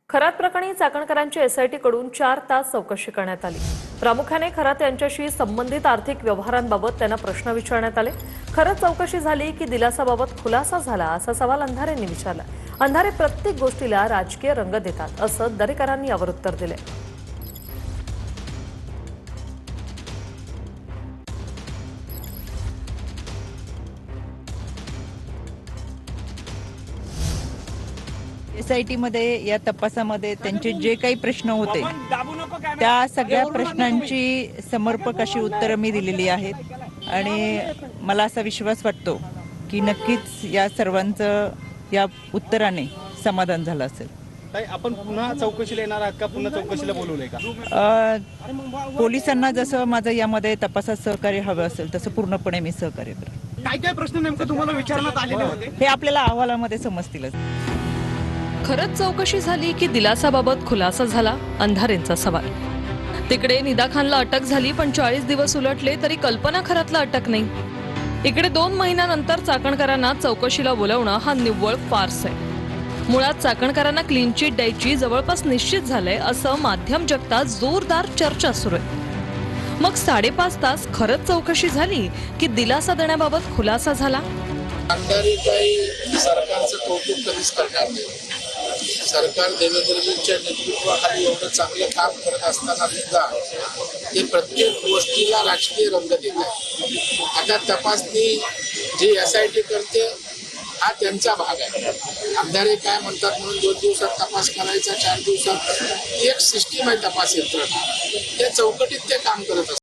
खरात प्रकरणी चाकणकरांची एसआयटी कडून 4 तास चौकशी करण्यात आली। प्रामुख्याने खरात यांच्याशी संबंधित आर्थिक व्यवहारांबाबत त्यांना प्रश्न विचारण्यात आले। खरंच चौकशी झाली की दिलासाबाबत खुलासा झाला असा सवाल अंधारेंनी विचारला। अंधारे प्रत्येक गोष्टीला राजकीय रंग देतात असं दरेकरांनी यावर उत्तर दिले। एसआयटी मध्ये या तपासामध्ये त्यांचे जे काही प्रश्न होते त्या सगळ्या प्रश्नांची समर्पक अशी उत्तरं मी दिलेली आहेत आणि मला असा विश्वास वाटतो की नक्कीच या सर्वांचं या उत्तराने समाधान झालं असेल। आपण पुन्हा चौकशीला येणार आहात का? पुन्हा चौकशीला बोलवलंय का? पोलिसांना जसं माझं यामध्ये तपासात सहकार्य हवं असेल तसं पूर्णपणे मी सहकार्य करेन। काय काय प्रश्न नेमकं तुम्हाला विचारण्यात आलेले होते हे आपल्याला अहवालामध्ये समजतीलच। खरंच चौकशी झाली की दिलासाबाबत खुलासा झाला, अंधारेंचा सवाल। तिकडे निदा खानला अटक झाली पण 40 दिवस उलटले तरी कल्पना खरातला अटक नाही। इकडे 2 महिन्यानंतर चाकणकरांना चौकशीला बोलावणं हा निव्वळ फार्स आहे। मुळात चाकणकरांना क्लीन चिट द्यायची जवळपास निश्चित झालंय असं माध्यम जगतात जोरदार चर्चा सुरू आहे। मग 5.5 तास खरंच चौकशी झाली की दिलासा देण्याबाबत खुलासा झाला? अंधारे काही सरकारचं कौतुक कधीच करणार नाही। सरकार देवेंद्रजींच्या नेतृत्वाखाली एवढं चांगलं काम करत असताना सुद्धा ते प्रत्येक गोष्टीला राजकीय रंग देत आहे। आता तपासणी जी एसआयटी करते हा त्यांचा भाग आहे। अंधारे काय म्हणतात म्हणून 2 दिवसात तपास करायचा, 4 दिवसात एक सिस्टीम आहे तपास यंत्रणा, त्या चौकटीत ते काम करत असतात।